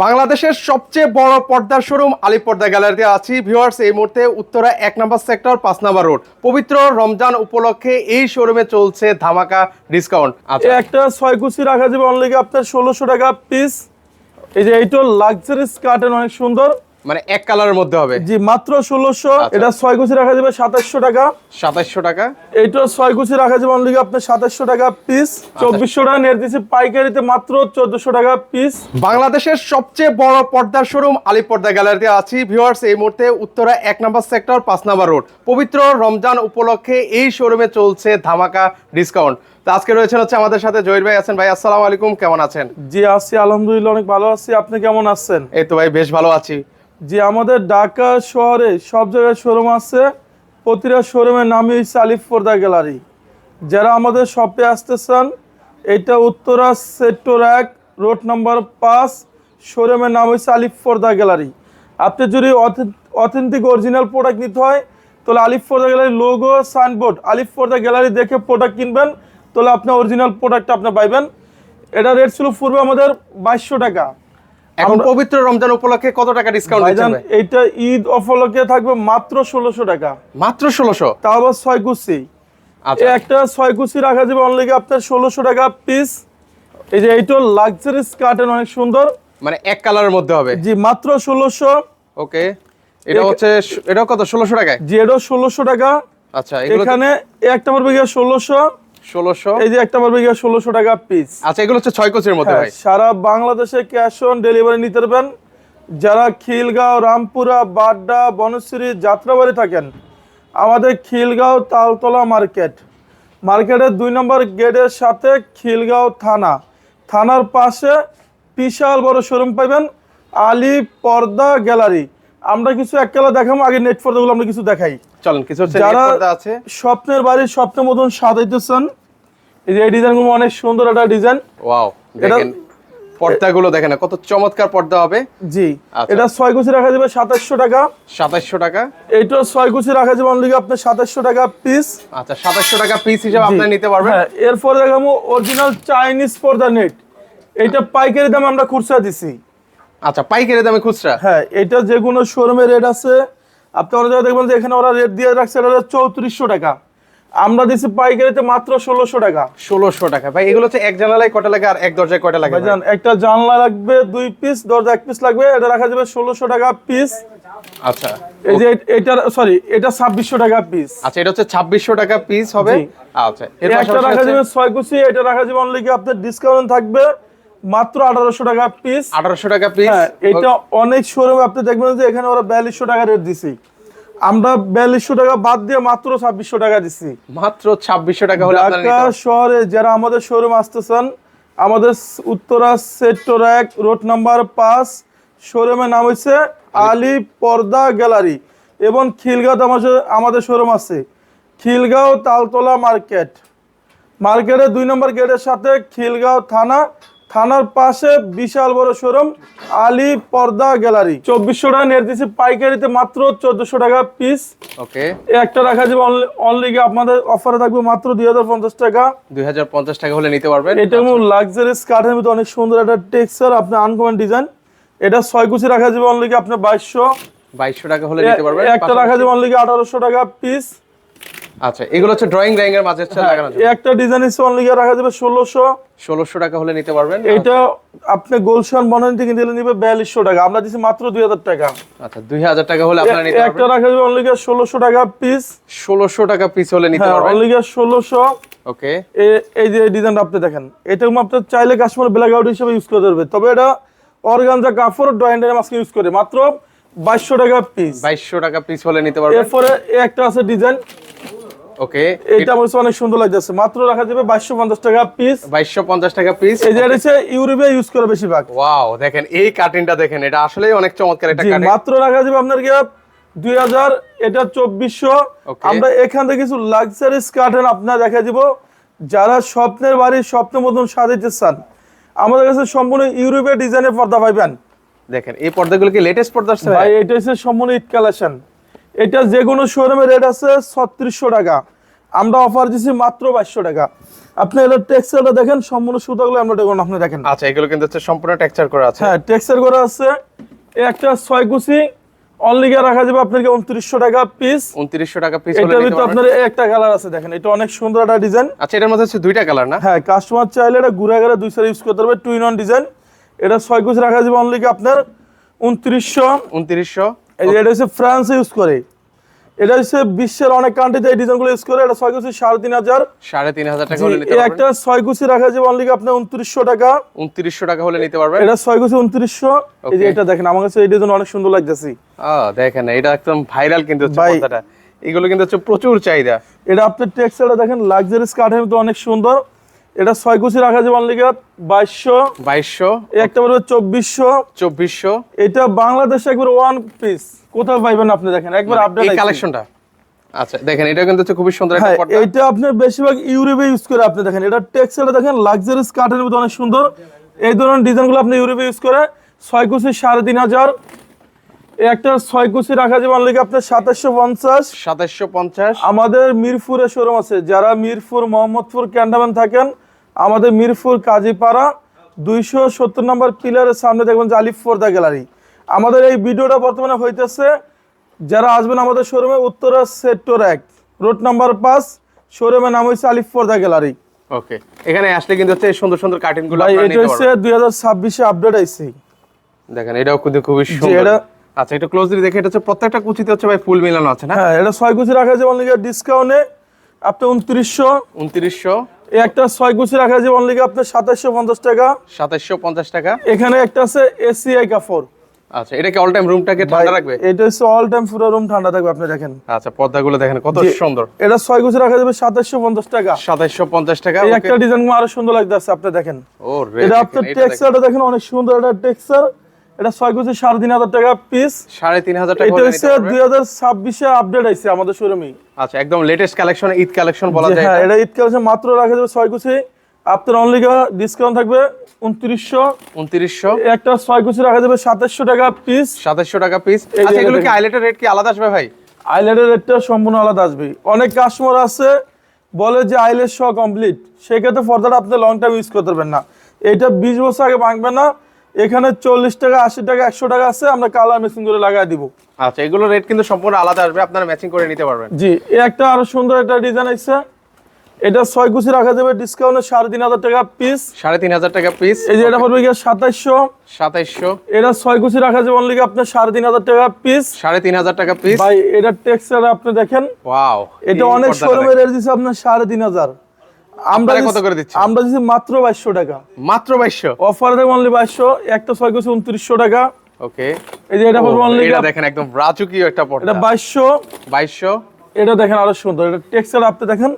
বাংলাদেশের সবচেয়ে বড় পর্দার শোরুম আলিফ পর্দা গ্যালারিতে আছি ভিউয়ার্স। এই মুহূর্তে উত্তরা 1 নম্বর সেক্টর 5 নম্বর রোড। পবিত্র রমজান উপলক্ষে এই শোরুমে চলছে ধামাকা ডিসকাউন্ট। আচ্ছা, একটা 6 কুচি রাখা যাবে অনলি আপনার 1600 টাকা পিস। এই যে এইটা লাক্সারিস কার্টেন, অনেক সুন্দর, মানে এক কালারের মধ্যে হবে। জি মাত্র 1600। এটা 6 কুচি রাখা যাবে 2700 টাকা। 2700 টাকা। এইটা 6 কুচি রাখা যাবে অনলি আপনার 2700 টাকা পিস। 2400 টাকা নেট দিচ্ছে পাইকারিতে, মাত্র 1400 টাকা পিস। বাংলাদেশের সবচেয়ে বড় পর্দার শোরুম আলিফ পর্দা গ্যালারিতে আছি ভিউয়ার্স। এই মুহূর্তে উত্তরা 1 নম্বর সেক্টর 5 নম্বর রোড। পবিত্র রমজান উপলক্ষে এই শোরুমে চলছে ধামাকা ডিসকাউন্ট। তো আজকে রয়েছেন হচ্ছে আমাদের সাথে জহির ভাই আছেন। ভাই আসসালামু আলাইকুম, কেমন আছেন? জি আছি আলহামদুলিল্লাহ, অনেক ভালো আছি। আপনি কেমন আছেন? এই তো ভাই বেশ ভালো আছি। জি আমাদের ঢাকা শহরে সব জায়গায় শোরুম আছে। প্রতিটা শোরুমের নামই হচ্ছে আলিফ পর্দা গ্যালারি। যারা আমাদের শপে আসতে চান, এটা উত্তরা সেক্টর 1 রোড নাম্বার 5, শোরুমের নাম হচ্ছে আলিফ পর্দা গ্যালারি। আপনি যদি অথেন্টিক অরিজিনাল প্রোডাক্ট নিতে হয় তাহলে আলিফ পর্দা গ্যালারি লোগো সাইনবোর্ড আলিফ পর্দা গ্যালারি দেখে প্রোডাক্ট কিনবেন, তাহলে আপনি অরিজিনাল প্রোডাক্ট আপনি পাইবেন। এটা রেট ছিল পূর্বে আমাদের 2200 টাকা। এখন পবিত্র রমজান উপলক্ষে কত টাকা ডিসকাউন্ট দিচ্ছেন ভাই? এইটা ঈদ উপলক্ষে থাকবে মাত্র 1600 টাকা। মাত্র 1600? তাও আবার 6 কুচি। আচ্ছা, একটা 6 কুচি রাখা যাবে অনলি আপনার 1600 টাকা পিস। এই যে এইটা লাক্সারিস কার্টেন, অনেক সুন্দর, মানে এক কালারের মধ্যে হবে। জি মাত্র 1600। ওকে, এটা হচ্ছে এটা কত? 1600 টাকায়? জি এটা 1600 টাকা। আচ্ছা, এগুলো এখানে একটা পড়বে গিয়ে 1600। এই যে একটা পড়বে গিয়ে 1600 টাকা পিস। আচ্ছা, এগুলো হচ্ছে 6 কোচের মধ্যে ভাই। সারা বাংলাদেশে ক্যাশ অন ডেলিভারি নিতে পারবেন। যারা খিলগাঁও, রামপুরা, বাড্ডা, বনশ্রী, যাত্রাবাড়ি থাকেন, আমাদের খিলগাঁও তালতলা মার্কেটের 2 নম্বর গেটের সাথে খিলগাঁও থানার পাশে বিশাল বড় শোরুম পাইবেন আলিফ পর্দা গ্যালারি। আমরা কিছু এককালা দেখাবো, আগে নেট পর্দাগুলো আমরা কিছু দেখাই। চলেন, কিছু হচ্ছে যারা নেট পর্দা আছে। স্বপ্নের বাড়ি স্বপ্নের মতন সাজাইতেছেন, এই যে এই ডিজাইনগুলো অনেক সুন্দর একটা ডিজাইন। ওয়াও, দেখেন পর্দাগুলো দেখেন কত চমৎকার পর্দা হবে। জি আচ্ছা। এটা 6 কুচি রাখা যাবে 2700 টাকা। 2700 টাকা। এইটা 6 কুচি রাখা যাবে অনলি আপনার 2700 টাকা পিস। আচ্ছা, 2700 টাকা পিস হিসাবে আপনি নিতে পারবেন। হ্যাঁ, এরপরে দেখাবো অরিজিনাল চাইনিজ পর্দা নেট। এইটা পাইকারি দাম আমরা খুচরা দিছি। আচ্ছা, পাইকারি দামে খুচরা? হ্যাঁ, এটা যে কোনো শোরুমে রেট আছে। আপনি অনেক জায়গায় দেখবেন যে এখানে ওরা রেট দিয়ে রাখছে, এটা 3400 টাকা। আমরা দিছি পাইকারিতে মাত্র 1600 টাকা। 1600 টাকা ভাই। এগুলো হচ্ছে এক জানালায় কয়টা লাগে আর এক দরজায় কয়টা লাগে? ভাইজান একটা জানলা লাগবে 2 পিস, দরজা 1 পিস লাগবে। এটা রাখা যাবে 1600 টাকা পিস। আচ্ছা, এই যে এটা সরি, এটা 2600 টাকা পিস। আচ্ছা, এটা হচ্ছে 2600 টাকা পিস হবে। আচ্ছা, এর একটা পাশাপাশি রাখা যাবে 6 কুচি। এটা রাখা যাবে অনলি কি আপনার ডিসকাউন্ট থাকবে মাত্র 1800 টাকা পিস। 1800 টাকা পিস। হ্যাঁ, এটা অনেক শোরুমে আপনি দেখবেন যে এখানে ওরা 4200 টাকা রেট দিছি। আমরা 4200 টাকা বাদ দিয়ে মাত্র 2600 টাকা দিছি। মাত্র 2600 টাকা হলে আপনারা ঢাকা শহরে যারা আমাদের শোরুম আসতেছেন, আমাদের উত্তরা সেক্টর 1 রোড নাম্বার 5, শোরুমের নাম হচ্ছে আলিফ পর্দা গ্যালারি। এবং খিলগাঁও আমাদের শোরুম আছে, খিলগাঁও তালতলা মার্কেটের 2 নম্বর গেটের সাথে খিলগাঁও থানার পাশে বিশাল বড় শোরুম আলিফ পর্দা গ্যালারি। 2400 টাকা নেট দিচ্ছি পাইকারিতে, মাত্র 1400 টাকা পিস। ওকে, একটা রাখা যাবে অনলি আপনাদের অফারে থাকবে মাত্র 2050 টাকা। 2050 টাকা হলে নিতে পারবেন। এটা লাক্সারিয়াস কাঠের মধ্যে অনেক সুন্দর একটা টেক্সচার, আপনার আনকমন ডিজাইন। এটা 6 কুচি রাখা যাবে অনলি আপনার 2200 টাকা হলে নিতে পারবেন। একটা রাখা যাবে অনলি 1800 টাকা পিস। আচ্ছা, এগুলো হচ্ছে ড্রয়িং এর মাঝে লাগানো যাবে। একটা ডিজাইন আছে অনলি রাখা যাবে 1600 টাকা হলে নিতে পারবেন। এটা আপনি গোলশান বনানী থেকে নিলে নিবে 4200 টাকা। আমরা দিছি মাত্র 2000 টাকা। আচ্ছা, 2000 টাকা হলে আপনারা নিতে পারবেন। একটা রাখা যাবে অনলি 1600 টাকা পিস। 1600 টাকা পিস হলে নিতে পারবেন। অনলি 1600। ওকে, এই যে ডিজাইনটা আপনি দেখেন, এটা আপনি চাইলে কাস্টমার ব্ল্যাক আউট হিসেবে ইউজ করতে পারবে। তবে এটা অর্গানজা কাপড় ড্রয়িং মাস্ক ইউজ করে মাত্র 2200 টাকা পিস। 2200 টাকা পিস হলে নিতে পারবেন। এরপরে একটা আছে ডিজাইন। ওকে, এটা আমার অনেক সুন্দর লাগতেছে, মাত্র রাখা যাবে 2250 টাকা পিস। 2250 টাকা পিস। এই যে এটা হচ্ছে ইউরোপে ইউজ করে বেশিরভাগ। ওয়াও, দেখেন এই কাটিংটা দেখেন, এটা আসলেই অনেক চমৎকার একটা কাটিং। মাত্র রাখা যাবে আপনার কি 2000, এটা 2400। আমরা এখান থেকে কিছু লাক্সারিস কার্টেন আপনার দেখা দিব। যারা স্বপ্নের বাড়ি স্বপ্নের মতন সাজাইতে চান, আমাদের কাছে সম্পূর্ণ ইউরোপের ডিজাইনের পর্দা পাইবেন। দেখেন এই পর্দাগুলো কি লেটেস্ট পর্দা আছে ভাই? এটা হচ্ছে সম্পূর্ণ ঈদ কালেকশন। এটা যে কোনো শোরুমে রেট আছে 3600 টাকা। আমরা অফার দিচ্ছি মাত্র 2200 টাকা। আপনি এর টেক্সচারটা দেখেন, সম্পূর্ণ সুতাগুলো আমরা দেখুন, আপনি দেখেন। আচ্ছা, এগুলো কিন্তু হচ্ছে সম্পূর্ণ টেক্সচার করা আছে। হ্যাঁ, টেক্সচার করা আছে। এই একটা 6 কুচি অনলি রাখা যাবে আপনাকে 2900 টাকা পিস। 2900 টাকা পিস হলে এটার নিতে ভিতরে পারবেন। আপনার একটা কালার আছে, দেখেন এটা অনেক সুন্দর একটা ডিজাইন। আচ্ছা, এটার মধ্যে হচ্ছে দুইটা কালার না? হ্যাঁ, কাস্টমার চাইলে এটা ঘুরে ঘুরে দুই সাইড ইউজ করতে পারবে, 2 in 1 ডিজাইন। এটা 6 কুচি রাখা যাবে অনলি আপনার 2900। 2900। এই যে এটা হচ্ছে ফ্রান্সে ইউজ করে, এটা হচ্ছে বিশ্বের অনেক কান্ট্রিতে এই ডিজাইনগুলো ইউজ করে। এটা 6 কুচি 3500। 3500 টাকা হলে নিতে এই পারবেন। একটা 6 কুচি রাখা যাবে অনলি আপনার 2900 টাকা। 2900 টাকা হলে নিতে পারবেন। এটা 6 কুচি 2900। এই যে Okay. এটা দেখেন, আমার কাছে এই ডিজাইন অনেক সুন্দর লাগতেছে। দেখেন এটা একদম ভাইরাল কিন্তু হচ্ছে ভাই। পর্দাটা। এগুলো কিন্তু হচ্ছে প্রচুর চাহিদা। এটা আপনার টেক্সচারটা দেখেন, লাক্সারি কাঠের মতো অনেক সুন্দর। এটা 6 কুচি রাখা যাবে অনলি 2200। 2200। এই একটা পড়বে 2400। 2400। এটা বাংলাদেশে একবার ওয়ান পিস, কোথাও পাইবেন আপনি, দেখেন একবার আপডেট এই কালেকশনটা। আচ্ছা, দেখেন এটা কিন্তু হচ্ছে খুবই সুন্দর একটা হ্যাঁ, পর্দা। এটা আপনার বেশিরভাগ ইউরোপে ইউজ করে। আপনি দেখেন এটা টেক্সচারটা দেখেন, লাক্সারি কাঠের মতো অনেক সুন্দর। এই ধরনের ডিজাইনগুলো আপনি ইউরোপে ইউজ করে। 6 কুচি 3500। এই একটা 6 কুচি রাখা যাবে অনলি আপনার 2750। 2750। আমাদের মিরপুরে শোরুম আছে, যারা মিরপুর মোহাম্মদপুর ক্যান্টনমেন্ট থাকেন, আমাদের মিরপুর কাজীপাড়া 270 নম্বর পিলারের সামনে দেখবেন যে আলিফ পর্দা গ্যালারি। আমাদের এই ভিডিওটা বর্তমানে হইতেছে, যারা আসবেন আমাদের শোরুমে, উত্তরা সেক্টর 1 রোড নাম্বার 5, শোরুমের নাম হচ্ছে আলিফ পর্দা গ্যালারি। ওকে, এখানে আসলে কিন্তু হচ্ছে এই সুন্দর সুন্দর কার্টেনগুলো ভাই আপনারা এটা নিতে হচ্ছে পারবেন। 2026 এ আপডেট আইছে। দেখেন এটাও কিন্তু খুবই সুন্দর। এটা- আচ্ছা, একটু ক্লোজলি দেখে, এটা হচ্ছে প্রত্যেকটা কুচিতে হচ্ছে ভাই ফুল মিলানো আছে না? হ্যাঁ, এটা 6 কুচি রাখা যাবে অনলি ডিসকাউন্টে আপনি 2900। 2900। এই একটা 6 কুচি রাখা যাবে অনলি আপনার 2750 টাকা। 2750 টাকা। এখানে একটা আছে এসিআই কাপড়। আচ্ছা, এটা কি অল টাইম রুমটাকে ঠান্ডা রাখবে? এটা হচ্ছে অল টাইম পুরো রুম ঠান্ডা থাকবে, আপনি দেখেন। আচ্ছা, পর্দাগুলো দেখেন কত সুন্দর। এটা 6 কুচি রাখা যাবে 2750 টাকা। 2750 টাকা। এই ওকে। একটা ডিজাইন আরো সুন্দর লাগতেছে, আপনি দেখেন। ও রে, এটা আপনার টেক্সচারটা দেখেন, অনেক সুন্দর একটা টেক্সচার। এটা 6 কুচি 3500 টাকা পিস। 3500 টাকা এটা হলে হচ্ছে নিতে পারবেন। 2026 এ আপডেট আইছে আমাদের শোরুমে। আচ্ছা, একদম লেটেস্ট কালেকশন, ঈদ কালেকশন বলা যায় হ্যাঁ, এটা। এটা ঈদ কালেকশন মাত্র রাখা যাবে 6 কুচি আপনার অনলি ডিসকাউন্ট থাকবে 2900। 2900। একটা 6 কুচি রাখা যাবে 2700 টাকা পিস। 2700 টাকা পিস। এই যে আচ্ছা, এগুলো কি দেখেন। আইলেটের রেট কি আলাদা আসবে ভাই? আইল্যান্ডের রেটটা সম্পূর্ণ আলাদা আসবে। অনেক কাস্টমার আছে বলে যে আইলেট সহ কমপ্লিট, সেক্ষেত্রে পর্দাটা আপনি লং টাইম ইউজ করতে পারবেন না। এটা 20 বছর আগে ভাঙবে না। এখানে 40 টাকা 80 টাকা 100 টাকা আছে, আমরা কালার মেশিন করে লাগাই দিব। আচ্ছা, এগুলো রেট কিন্তু সম্পূর্ণ আলাদা আসবে, আপনারা ম্যাচিং করে নিতে পারবেন। জি, এই একটা আরো সুন্দর একটা ডিজাইন আছে। এটা 6 কুচি রাখা যাবে ডিসকাউন্টে 3500 টাকা পিস। 3500 টাকা পিস। এই যে এটা পড়বে গিয়ে 2700। 2700। এটা 6 কুচি রাখা যাবে অনলি আপনার 3500 টাকা পিস। 3500 টাকা পিস। ভাই এটা টেক্সচার আপনি দেখেন, ওয়াও, এটা অনেক শোরুমে রেট দিচ্ছে আপনার 3500। আমরা আপনারা কত করে দিচ্ছেন? আমরা দিচ্ছি মাত্র 2200 টাকা। মাত্র 2200। অফার থাকবে অনলি 2200। একটা 6 কুচি 2900 টাকা। ওকে। এই যে এটা পড়বে অনলি, এটা দেখেন একদম রাজকীয় একটা পর্দা। এটা 2200। 2200। এটা দেখেন আরো সুন্দর, এটা টেক্সচার আপনি দেখেন।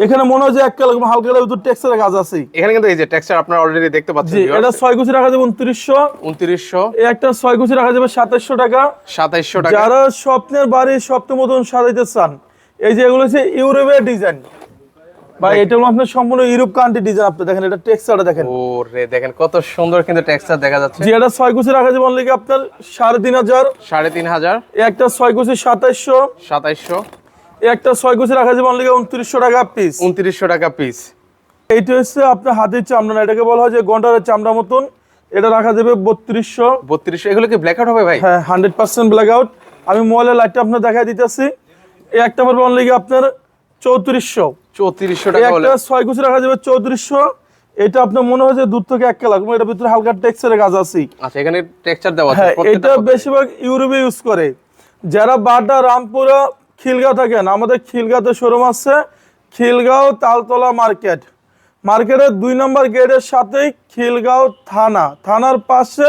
এখানে মনে হয় যে একটা হালকা ভিতর টেক্সচারের কাজ আছে। এখানে কিন্তু এই যে টেক্সচার আপনারা অলরেডি দেখতে পাচ্ছেন। জি, এটা 6 কুচি রাখা যাবে 2900। 2900। এই একটা 6 কুচি রাখা যাবে 2700 টাকা। 2700 টাকা। যারা স্বপ্নের বাড়ি স্বপ্নের মতন সাজাইতে চান, এই যে এগুলো হচ্ছে ইউরোপের ডিজাইন। ভাই এটা হলো আপনার সম্পূর্ণ ইউরোপ কান্ট্রি ডিজাইন, আপনি দেখেন এটা টেক্সচারটা দেখেন। ও রে, দেখেন কত সুন্দর কিন্তু টেক্সচার দেখা যাচ্ছে। জি, এটা 6 কুচি রাখা যাবে অনলি আপনার 3500। 3500। এই একটা 6 কুচি 2700। 2700। এই একটা 6 কুচি রাখা যাবে অনলি 2900 টাকা পিস। 2900 টাকা পিস। এইটা হচ্ছে আপনার হাতের চামড়া না, এটাকে বলা হয় যে গন্ডারের চামড়া মতন। এটা রাখা যাবে 3200। 3200। এগুলো কি ব্ল্যাক আউট হবে ভাই? হ্যাঁ, 100% ব্ল্যাক আউট। আমি মোবাইলের লাইটটা আপনার দেখাই দিতেছি। এই একটা পড়বে অনলি আপনার 3400। 3400 এই টাকা হলে। একটা 6 কুচি রাখা যাবে 3400। এটা আপনার মনে হয় যে দূর থেকে এক কালার, এটার ভিতরে হালকা টেক্সচারের কাজ আছে। আচ্ছা, এখানে টেক্সচার দেওয়া আছে হ্যাঁ, প্রত্যেকটা এটা পর্দায়। বেশিরভাগ ইউরোপে ইউজ করে। যারা বাড্ডা, রামপুরা, খিলগাঁও থাকেন, আমাদের খিলগাঁওতে শোরুম আছে। খিলগাঁও তালতলা মার্কেটের 2 নম্বর গেটের সাথেই খিলগাঁও থানার পাশে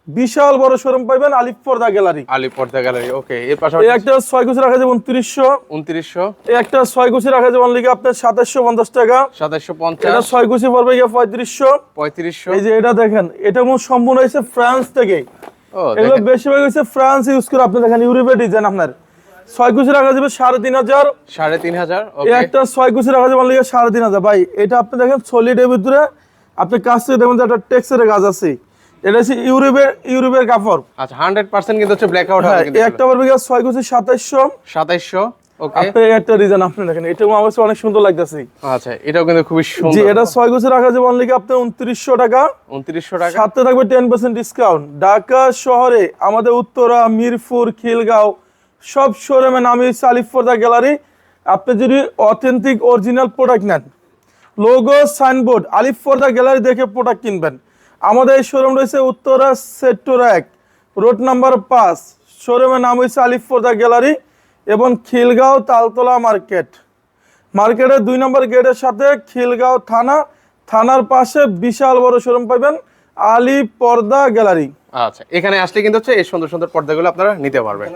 বিশাল বড় শোরুম পাইবেন আলিফ পর্দা গ্যালারি। আলী পর্দা গ্যালারি। ওকে, এর এই পাশাপাশি একটা 6 কুচি রাখা যাবে 2900। 2900। এই একটা 6 কুচি রাখা যাবে অনলি আপনার 2750 টাকা। 2750। এটা 6 কুচি পড়বে গিয়ে 3500। 3500। এই যে এটা দেখেন, এটা সম্পূর্ণ হয়েছে ফ্রান্স থেকে। ও এগুলো দেখেন, বেশিরভাগ হচ্ছে ফ্রান্স ইউজ করে, আপনি দেখেন ইউরোপের ডিজাইন। আপনার 6 কুচি রাখা যাবে 3500। 3500। এই ওকে। একটা 6 কুচি রাখা যাবে অনলি 3500। ভাই এটা আপনি দেখেন সলিড এর ভিতরে, আপনি কাছ থেকে দেখবেন যে একটা টেক্সচারের কাজ আছে। এটা হচ্ছে ইউরোপের কাপড়। আচ্ছা, 100% কিন্তু হচ্ছে ব্ল্যাক আউট হবে হ্যাঁ, কিন্তু এই একটা পড়বে গিয়ে 6 কুচি 2700। 2700। ওকে, আপনি একটা ডিজাইন আপনি দেখেন, এটা আমার কাছে অনেক সুন্দর লাগতেছে। আচ্ছা এটাও কিন্তু খুবই জি, সুন্দর। এটা 6 গোছে রাখা যাবে অনলি আপনার 2900 টাকা। 2900 টাকা। সাথে থাকবে 10% ডিসকাউন্ট। ঢাকা শহরে আমাদের উত্তরা, মিরপুর, খিলগাঁও সব শোরুমে নামে হচ্ছে আলিফ পর্দা গ্যালারি। আপনি যদি অথেন্টিক অরিজিনাল প্রোডাক্ট নেন, লোগো সাইনবোর্ড আলিফ পর্দা গ্যালারি দেখে প্রোডাক্ট কিনবেন। আমাদের এই শোরুম রয়েছে উত্তরা সেক্টর 1 রোড নাম্বার 5, শোরুমের নাম হচ্ছে আলিফ পর্দা গ্যালারি এবং খিলগাঁও তালতলা মার্কেটের 2 নম্বর গেটের সাথে খিলগাঁও থানার পাশে বিশাল বড় শোরুম পাবেন আলিফ পর্দা গ্যালারি। আচ্ছা, এখানে আসলে কিন্তু হচ্ছে এই সুন্দর সুন্দর পর্দাগুলো আপনারা নিতে পারবেন।